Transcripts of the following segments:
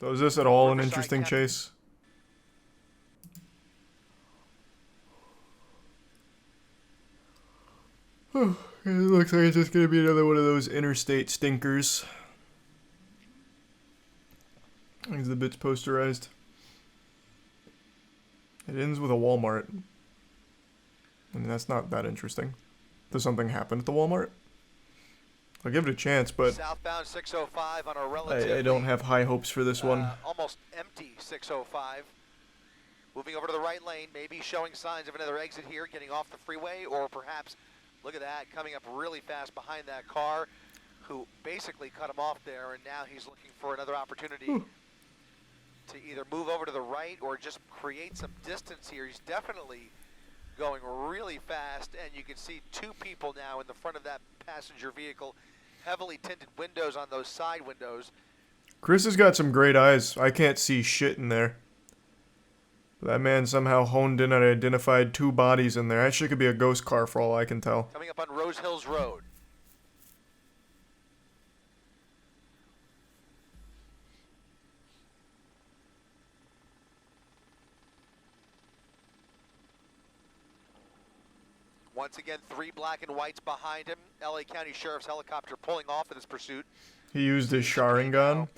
So is this at all an interesting chase? It looks like it's just gonna be another one of those interstate stinkers. Is the bits posterized? It ends with a Walmart. I mean, that's not that interesting. Does something happen at the Walmart? I'll give it a chance, but southbound 605 on a relatively, I don't have high hopes for this one. Almost empty 605. Moving over to the right lane, maybe showing signs of another exit here, getting off the freeway, or perhaps, look at that, coming up really fast behind that car, who basically cut him off there, and now he's looking for another opportunity to either move over to the right or just create some distance here. He's definitely going really fast, and you can see two people now in the front of that passenger vehicle, heavily tinted windows on those side windows. Chris has got some great eyes. I can't see shit in there. That man somehow honed in and identified two bodies in there. Actually could be a ghost car for all I can tell. Coming up on Rose Hills Road. Once again, three black and whites behind him. LA County Sheriff's helicopter pulling off in this pursuit. He used his Sharingan.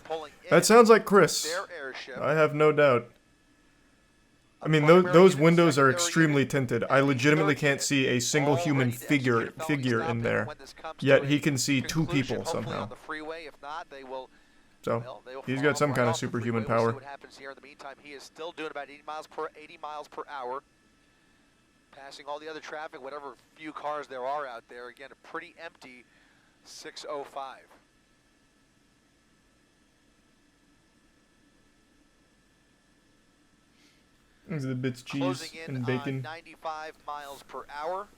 That sounds like Chris. Their airship. I have no doubt. I mean, those windows are extremely tinted. I legitimately can't see a single human figure in there. Yet he can see two people somehow. So, he's got some kind of superhuman power. What happens here in the meantime? He is still doing about 80 miles per hour. Passing all the other traffic, whatever few cars there are out there. Again, a pretty empty 605. These are the bits cheese and bacon. 95 miles per hour.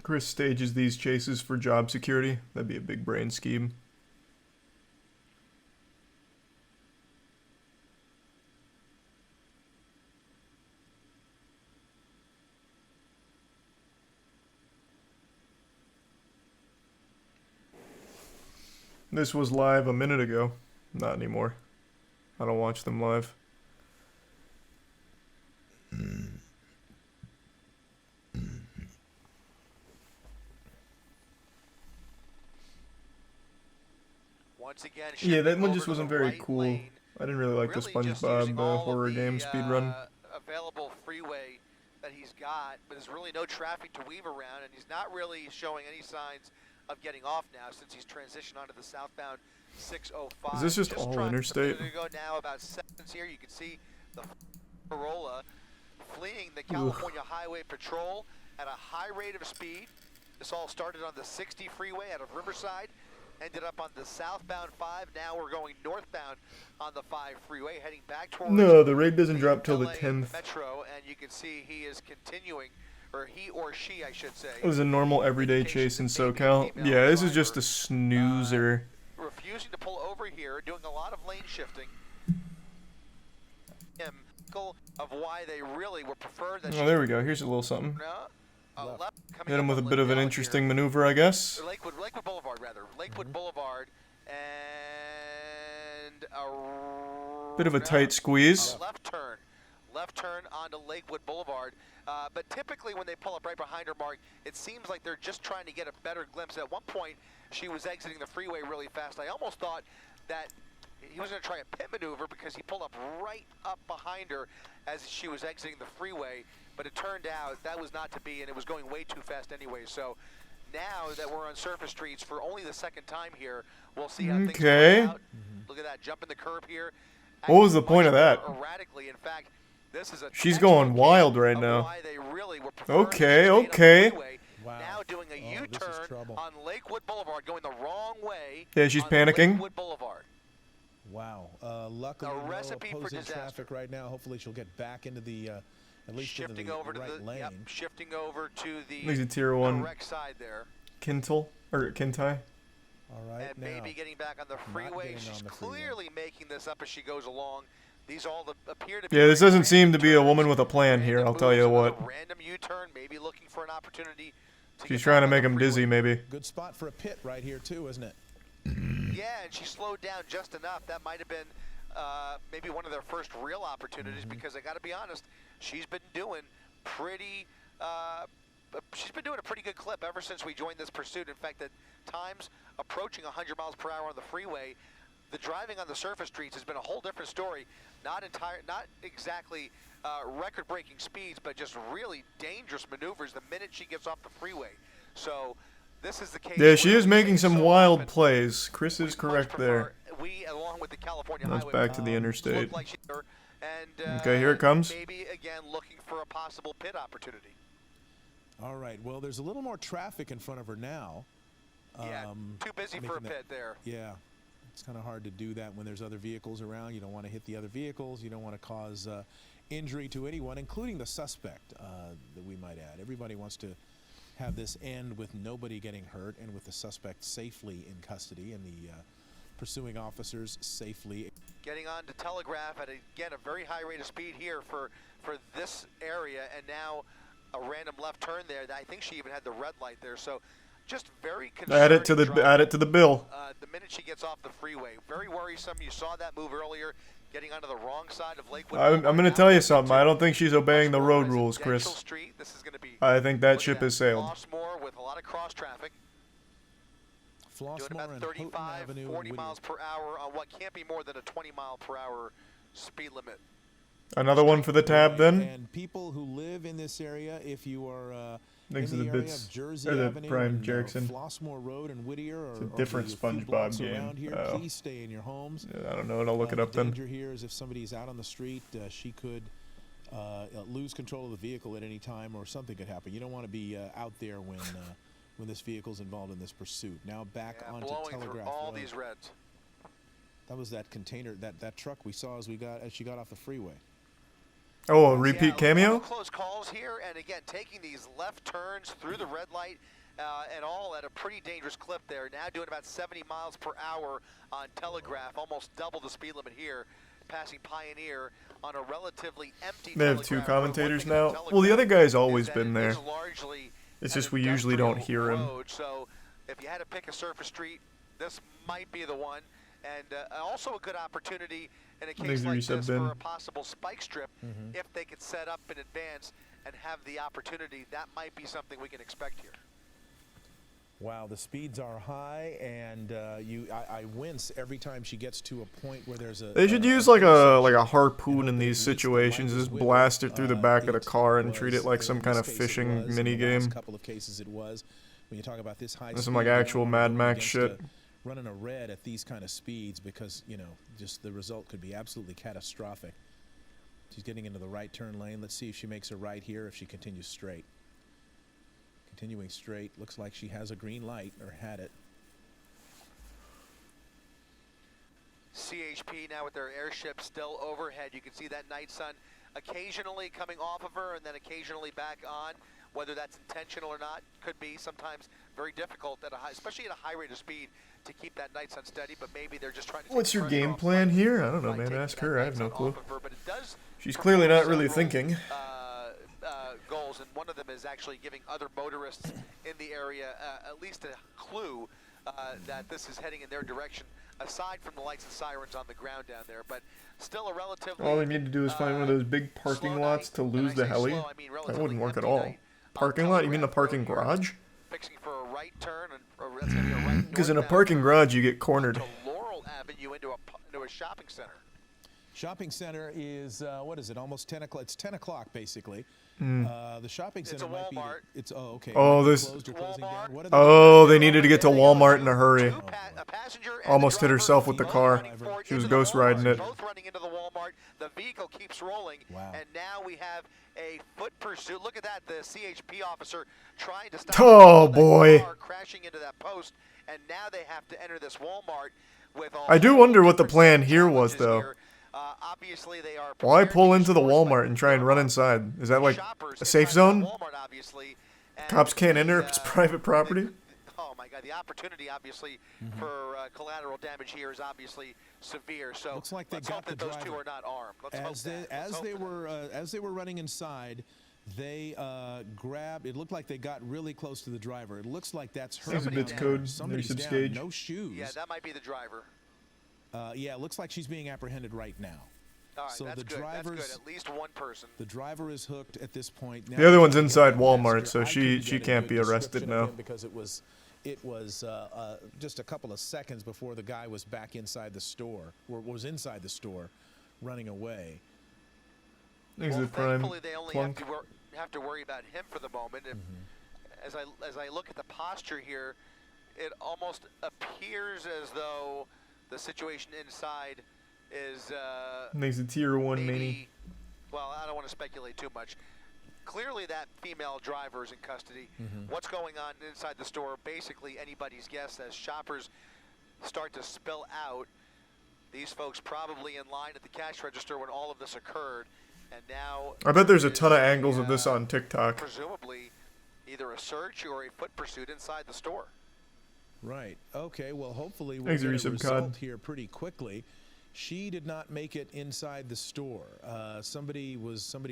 Chris stages these chases for job security. That'd be a big brain scheme. This was live a minute ago. Not anymore. I don't watch them live. Once again, yeah, that one just wasn't very cool. I didn't really like the SpongeBob horror game speedrun. Available freeway that he's got, but there's really no traffic to weave around, and he's not really showing any signs of getting off now since he's transitioned onto the southbound 605. Is this just all interstate? To go now about seconds here. You can see the Corolla fleeing the California Highway Patrol at a high rate of speed. This all started on the 60 freeway out of Riverside. Ended up on the southbound 5. Now we're going northbound on the 5 freeway, heading back towards. No, the rate doesn't drop till the 10th. Metro, and you can see he is continuing, or he or she, I should say. It was a normal everyday chase in SoCal. Yeah, this is just a snoozer. Refusing to pull over here, doing a lot of lane shifting. Of why they really would prefer that. Oh, there we go. Here's a little something. Hit him with a bit of an interesting maneuver, I guess. Lakewood Boulevard, rather. Lakewood Boulevard, and a bit of a tight squeeze. Left turn onto Lakewood Boulevard. But typically when they pull up right behind her, Mark, it seems like they're just trying to get a better glimpse. At one point, she was exiting the freeway really fast. I almost thought that he was going to try a pit maneuver because he pulled up right up behind her as she was exiting the freeway. But it turned out that was not to be, and it was going way too fast anyway. So now that we're on surface streets for only the second time here, we'll see how things play out. Look at that, jumping the curb here. What was the point of that? Erratically. In fact, this is a she's going wild right now. Okay. Wow. Now doing a U-turn on Lakewood Boulevard, going the wrong way. Yeah, she's panicking. Lakewood Boulevard. Wow. Luckily, no opposing traffic right now. Hopefully, she'll get back into the at least into shifting the over to right the lane. shifting over to He's a the tier 1 correct side there. Kintai. All right, And now, maybe getting back on the freeway. getting She's on the freeway. clearly making this up as she goes along. These all appear to be Yeah, this very doesn't seem to be a random woman turns, with a plan here, random I'll tell you moves, what. another random U-turn, maybe looking for an opportunity to She's get trying to back on make the him freeway. dizzy, maybe. good spot for a pit right here too, isn't it? Yeah, and she slowed down just enough. That might have been maybe one of their first real opportunities because I got to be honest, she's been doing pretty. She's been doing a pretty good clip ever since we joined this pursuit. In fact, at times approaching 100 miles per hour on the freeway. The driving on the surface streets has been a whole different story. Not exactly record-breaking speeds, but just really dangerous maneuvers the minute she gets off the freeway. So this is the case. Yeah, she where is we making see some so wild often, plays. Chris is we correct much there. prefer- We, along with the California Let's highway, back to the look interstate. like and Okay, here it comes. Maybe again looking for a possible pit opportunity. All right, well, there's a little more traffic in front of her now. Yeah, too busy for a making pit there. Yeah, it's kind of hard to do that when there's other vehicles around. You don't want to hit the other vehicles. You don't want to cause injury to anyone, including the suspect, that we might add. Everybody wants to have this end with nobody getting hurt and with the suspect safely in custody and the pursuing officers safely. Getting on to Telegraph at, again, a very high rate of speed here for this area, and now a random left turn there. I think she even had the red light there, so just very concerning. Add it to the bill. The minute she gets off the freeway. Very worrisome. You saw that move earlier, getting onto the wrong side of Lakewood. I'm going to tell you something. I don't think she's obeying the road rules, Chris. Street. This is going to be, I think that look ship at has sailed. Flossmoor with a lot of cross traffic. Doing Flossmoor about and Houghton 35, Avenue 40 and miles per hour on what can't be more than a 20 mile per hour speed limit. Another one for the tab then? And people who live in this area, if you are Thanks in to the the area bits. of Jersey Or the Avenue Brian and, Jackson. Flossmoor Road and Whittier, It's a or different the few SpongeBob blocks game. around here, Oh. please stay in your homes. I don't know. I'll look it up The then. danger here is if somebody's out on the street, she could lose control of the vehicle at any time, or something could happen. You don't want to be out there when this vehicle's involved in this pursuit. Now back onto blowing through Telegraph all Road. these reds. That was that container, that truck we saw as she got off the freeway. Oh, a repeat cameo? Close calls here, and again, taking these left turns through the red light, and all at a pretty dangerous clip there. Now doing about 70 miles per hour on Telegraph, almost double the speed limit here, passing Pioneer on a relatively empty They have two Telegraph. commentators One thing now. about Well, the other guy's Telegraph always is that been it there. is largely It's an just we usually don't industrial hear him. road, so if you had to pick a surface street, this might be the one. And also a good opportunity in a case like this for a possible spike strip. If they could set up in advance and have the opportunity, that might be something we can expect here. Wow, the speeds are high, and I wince every time she gets to a point where there's a. They should use like a harpoon in these situations. Just blast it through the back of the car and treat it like some kind of fishing mini game. In a couple of cases it was. When you talk about this high That's speed, some like actual Mad Max shit. Running a red at these kind of speeds, because just the result could be absolutely catastrophic. She's getting into the right turn lane. Let's see if she makes a right here, if she continues straight. Continuing straight, looks like she has a green light, or had it. CHP now with their airship still overhead. You can see that night sun occasionally coming off of her and then occasionally back on. Whether that's intentional or not could be sometimes very difficult, especially at a high rate of speed, to keep that night sun steady. But maybe they're just trying to. What's your game plan here? I don't know, man. Ask her. I have no clue. She's clearly not really thinking. Goals, and one of them is actually giving other motorists in the area at least a clue that this is heading in their direction, aside from the lights and sirens on the ground down there. But still a relatively. All they need to do is find one of those big parking lots to lose the heli. That wouldn't work at all. Parking lot? You mean the parking garage? Fixing for a right turn, and that's gonna be a right. Because in a parking garage you get cornered. To Laurel Avenue into a shopping center. Shopping center is what is it? Almost 10 o'clock. It's 10 o'clock basically. The shopping center might be. It's okay. Oh, this. Down. Oh, they needed to get to Walmart in a hurry. Almost hit herself with the car. She was ghost riding it. Both running into the Walmart. The vehicle keeps rolling, and now we have a foot pursuit. Look at that. The CHP officer trying to stop. Oh boy! Car crashing into that post, and now they have to enter this Walmart with all. I do wonder what the plan here was, though. Obviously, they are. Why prepared pull to into the use force, Walmart but and try and there run are inside? Is that like shoppers a safe inside zone? that Walmart, obviously, and Cops can't enter if it's the, private property? Oh my God! The opportunity, obviously, for collateral damage here is obviously severe. So Looks like they let's got hope that the those two driver. are not armed. Let's hope that. As they were running inside, they grabbed. It looked like they got really close to the driver. It looks like that's her. There's a bits code. Somebody's There's down, substage. no shoes. Yeah, that might be the driver. Yeah, it looks like she's being apprehended right now. All right, So that's the good. That's driver's good. At least one person. the driver is hooked at this point. Now The other one's we can't inside get a Walmart, passenger. so I couldn't she get a can't good be arrested description now. of him because it was just a couple of seconds before the guy was back inside the store, or was inside the store, running away. Thanks to Well, the prime. thankfully, they only Plunk. have to worry about him for the moment. And as I look at the posture here, it almost appears as though the situation inside is Thanks to tier 1 maybe. mini. Well, I don't want to speculate too much. Clearly, that female driver is in custody. What's going on inside the store? Basically, anybody's guess. As shoppers start to spill out, these folks probably in line at the cash register when all of this occurred, and now I bet there's a is ton of angles of this on TikTok. presumably either a search or a foot pursuit inside the store. Right. Okay. Well, hopefully we'll Thanks, get a Resub result Cod. here pretty quickly. She did not make it inside the store. Somebody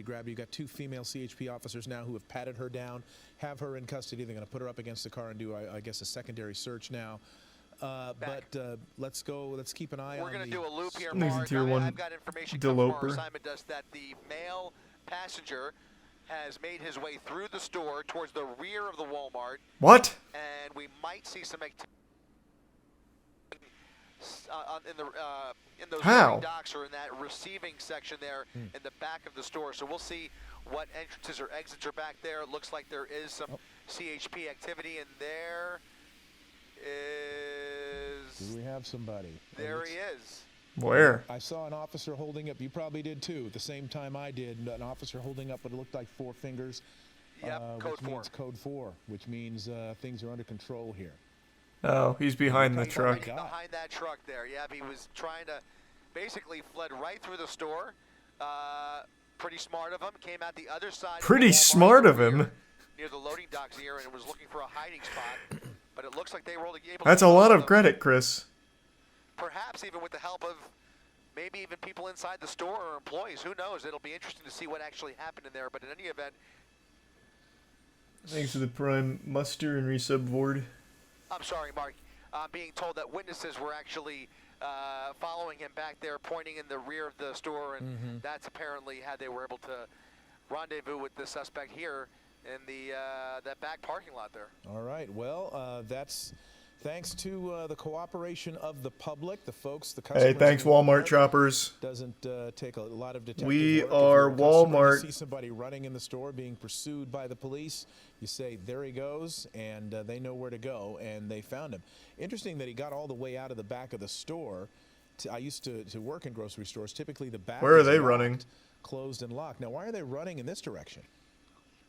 grabbed her. You got two female CHP officers now who have patted her down, have her in custody. They're going to put her up against the car and do, I guess, a secondary search now. Let's go. Let's keep an eye on. We're going to do a loop here, Thanks to Mark. tier 1 I've got information coming from our Deloper. assignment desk that the male passenger has made his way through the store towards the rear of the Walmart, What? and we might see some activity in those How? loading docks or in that receiving section there in the back of the store. So we'll see what entrances or exits are back there. It looks like there is some CHP activity, and there is. Do we have somebody? There he is. Where? I saw an officer holding up. You probably did too. At the same time I did. An officer holding up what looked like 4 fingers. Yep, code which 4. means code 4, which means things are under control here. Oh, he's behind the Right truck. Behind that truck there. Yeah, he was trying to basically fled right through the store. Pretty smart of him. Came out the other side. Pretty of the Walmart smart of near- him. Near the loading docks here, and was looking for a hiding spot. But it looks like they were able That's to a lot follow of them. credit, Chris. Perhaps even with the help of maybe even people inside the store or employees. Who knows? It'll be interesting to see what actually happened in there. But in any event, Thanks to the prime muster and resub board. I'm sorry, Mark. Being told that witnesses were actually following him back there, pointing in the rear of the store, and that's apparently how they were able to rendezvous with the suspect here in the that back parking lot there. All right. Well, that's thanks to the cooperation of the public, the folks, the customers. Hey, thanks in Walmart choppers. Doesn't take a lot of detective We work. If are you're a customer, Walmart. You see somebody running in the store being pursued by the police. You say, there he goes, and they know where to go, and they found him. Interesting that he got all the way out of the back of the store. I used to work in grocery stores. Typically, the back Where are is they locked, running? closed and locked. Now, why are they running in this direction?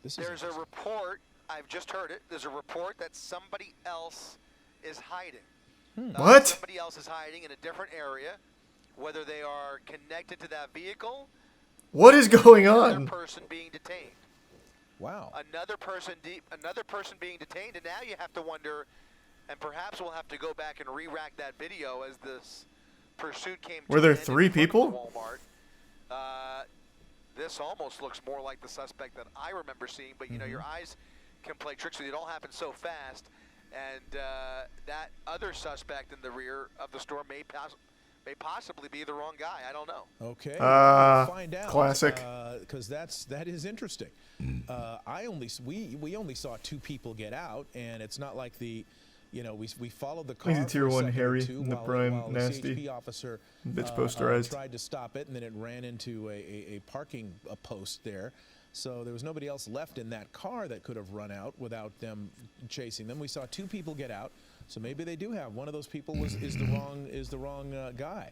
This is There's a report, I've just heard it, there's a report that somebody else is hiding. What? Somebody else is hiding in a different area, whether they are connected to that vehicle, What is going another on? person being detained. Wow. Another person being detained, and now you have to wonder, and perhaps we'll have to go back and re-rack that video as this pursuit came to Were there an end 3 in front of the people? Walmart. This almost looks more like the suspect that I remember seeing, but you know, your eyes can play tricks with you. It all happened so fast, and that other suspect in the rear of the store may possibly be the wrong guy. I don't know. Okay. Ah, we'll find out, classic. Because that is interesting. We only saw 2 people get out, and it's not like we followed the car. He's a tier for 1 second or Harry two in the while prime the nasty. CHP officer Bitch posterized. tried to stop it, and then it ran into a parking post there. So there was nobody else left in that car that could have run out without them chasing them. We saw 2 people get out, so maybe they do have one of those people is the wrong guy.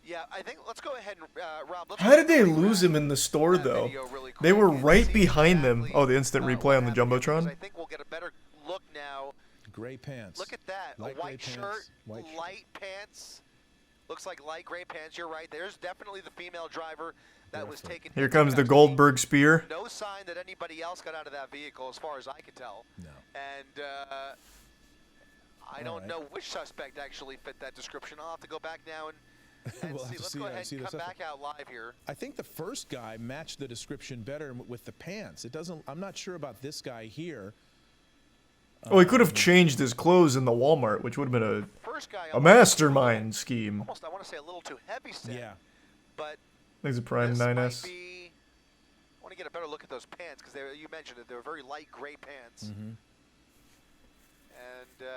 Yeah, I think let's go ahead and Rob. Let's How did they lose him in the store, that though? video really They were quick and right see behind them. exactly, Oh, the instant replay what on the happened here, because Jumbotron? I think we'll get a better look now. Gray pants. Look at that. Light A white gray shirt, pants, white shirt. light pants. Looks like light gray pants. You're right. There's definitely the female driver that was taken. Here comes the Goldberg spear. No sign that anybody else got out of that vehicle, as far as I can tell. No. And I don't know which suspect actually fit that description. I'll have to go back now and We'll see. have to Let's see go that, ahead see and the come suspect. back out live here. I think the first guy matched the description better with the pants. It doesn't. I'm not sure about this guy here. Oh, he could have changed his clothes in the Walmart, which would have been First guy a mastermind scheme. almost, I want to say, a little too heavy set. Yeah. But Thanks to Prime this 9S. might be. I want to get a better look at those pants because you mentioned it. They were very light gray pants. Mm-hmm. And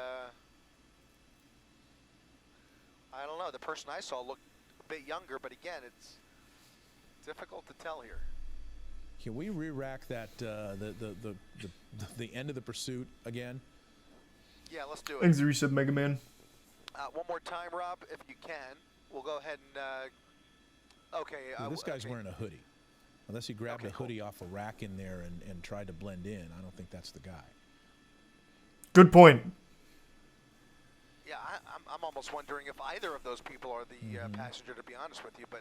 I don't know. The person I saw looked a bit younger, but again, it's difficult to tell here. Can we re-rack that the end of the pursuit again? Yeah, let's do it. Thanks to Resub Mega Man. One more time, Rob, if you can. We'll go ahead and. Okay. This guy's okay. wearing a hoodie. Unless he grabbed Okay, a hoodie off a rack in there and tried to blend in, I don't think that's the guy. Good point. Yeah, I'm almost wondering if either of those people are the passenger, to be honest with you. But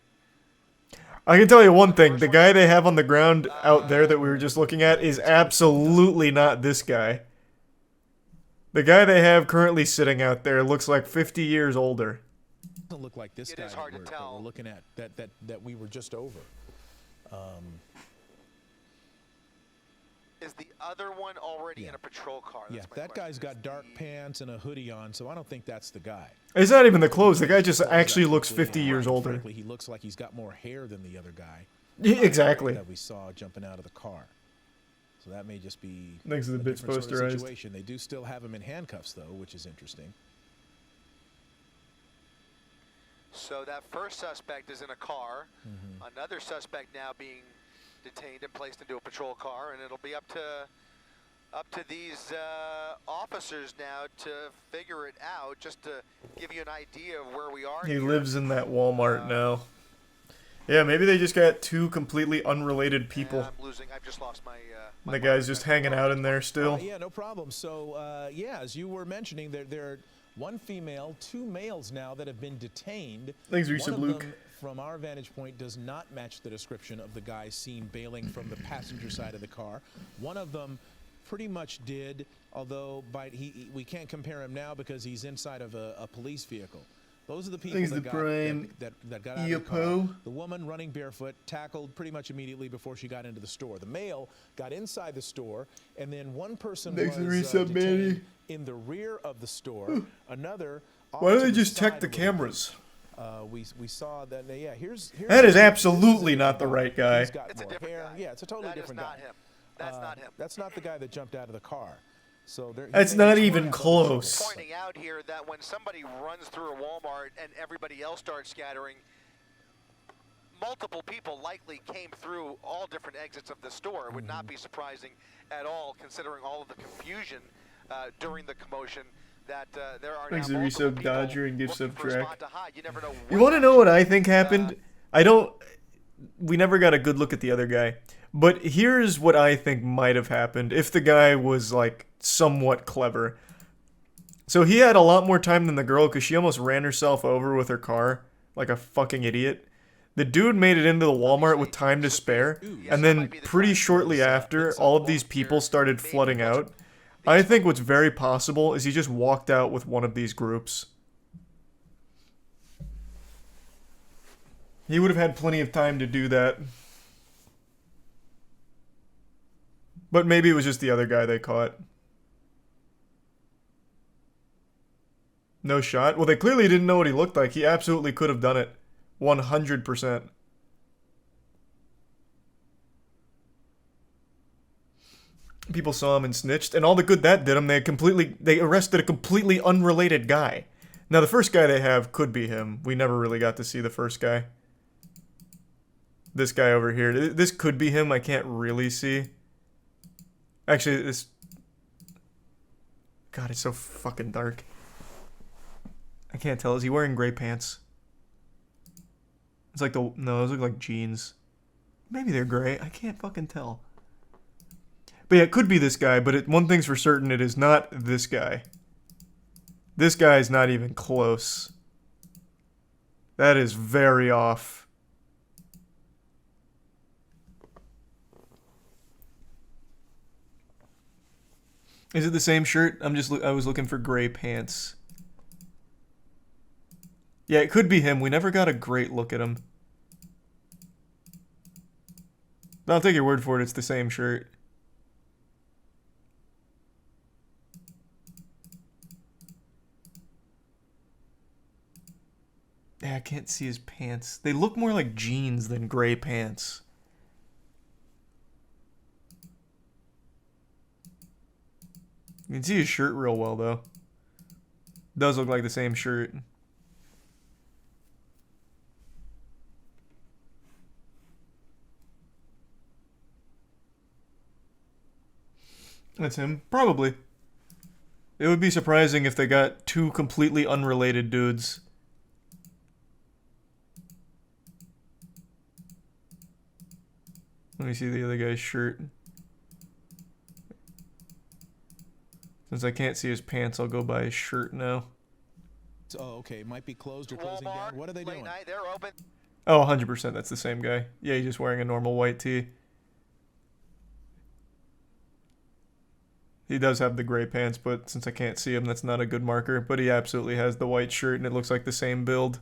I can tell you one thing. The guy they have on the ground out there that we were just looking at is absolutely not this guy. The guy they have currently sitting out there looks like 50 years older. Doesn't look like this It guy is hard to that tell. we're looking at that we were just over. is the other one already Yeah. in a patrol car? Yeah, That's my that guy's question. got dark pants and a hoodie on, so I don't think that's the guy. It's not even the clothes. The guy just actually looks 50 years older. Frankly, he looks like he's got more hair than the other guy Yeah, exactly. that we saw jumping out of the car. So that may just be Thanks to the a bits different sort of posterized. situation. They do still have him in handcuffs, though, which is interesting. So that first suspect is in a car. Mm-hmm. Another suspect now being detained and placed into a patrol car, and it'll be up to these officers now to figure it out. Just to give you an idea of where we are. He here. lives in that Walmart now. Yeah, maybe they just got two completely unrelated people. I'm losing. I've just lost my. And the guy's just hanging out in there still. Yeah, no problem. So, yeah, as you were mentioning, there are one female, two males now that have been detained. Thanks, One Resub of Luke. them, from our vantage point, does not match the description of the guy seen bailing from the passenger side of the car. One of them pretty much did, although we can't compare him now because he's inside of a police vehicle. Those are the people Thanks that to got, Prime that got out of the car. Eopo. The woman running barefoot, tackled pretty much immediately before she got into the store. The male got inside the store, and then one person Thanks to was Resub Manny. detained in the rear of the store. Another. off Why don't to they the just check side the a little bit. cameras? We saw that. Yeah, here's That is absolutely not the right guy. He's got It's a more different hair. guy. Yeah, it's a totally That is different not guy. him. That's not him. That's not the guy that jumped out of the car. So That's not even close. Pointing out here that when somebody runs through a Walmart and everybody else starts scattering, multiple people likely came through all different exits of the store. It would not be surprising at all, considering all of the confusion during the commotion, that there are Thanks now to multiple Resub people Dodger and Gift looking Sub for a Track. spot to hide. You never know. You want to know what I think happened? We never got a good look at the other guy. But here's what I think might have happened if the guy was, like, somewhat clever. So he had a lot more time than the girl because she almost ran herself over with her car like a fucking idiot. The dude made it into the Walmart with time to spare, and then pretty shortly after, all of these people started flooding out. I think what's very possible is he just walked out with one of these groups. He would have had plenty of time to do that. But maybe it was just the other guy they caught. No shot? Well, they clearly didn't know what he looked like. He absolutely could have done it. 100%. People saw him and snitched, and all the good that did him, they arrested a completely unrelated guy. Now, the first guy they have could be him. We never really got to see the first guy. This guy over here. This could be him. I can't really see. Actually, this... God, it's so fucking dark. I can't tell. Is he wearing gray pants? It's like no, those look like jeans. Maybe they're gray. I can't fucking tell. But yeah, it could be this guy, but one thing's for certain, it is not this guy. This guy is not even close. That is very off. Is it the same shirt? I was looking for gray pants. Yeah, it could be him. We never got a great look at him. I'll take your word for it, it's the same shirt. Yeah, I can't see his pants. They look more like jeans than gray pants. You can see his shirt real well, though. Does look like the same shirt. That's him. Probably. It would be surprising if they got two completely unrelated dudes. Let me see the other guy's shirt. Since I can't see his pants, I'll go by his shirt now. Oh, okay. Might be closed or closing down. What are they doing? Night, they're open. Oh, 100%. That's the same guy. Yeah, he's just wearing a normal white tee. He does have the gray pants, but since I can't see him, that's not a good marker. But he absolutely has the white shirt, and it looks like the same build.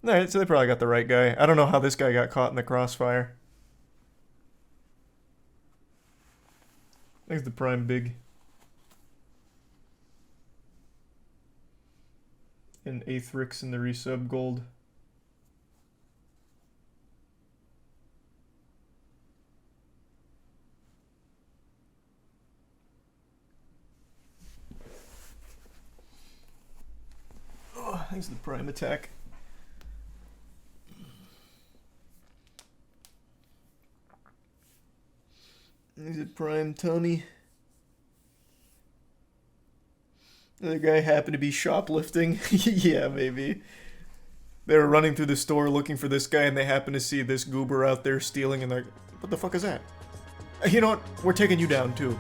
Alright, so they probably got the right guy. I don't know how this guy got caught in the crossfire. Thanks to Prime Big. And Athrix in the resub gold. Oh, thanks to the Prime Attack. Is it Prime Tommy? The other guy happened to be shoplifting. Yeah, maybe. They were running through the store looking for this guy, and they happened to see this goober out there stealing, and they're like, what the fuck is that? You know what? We're taking you down, too.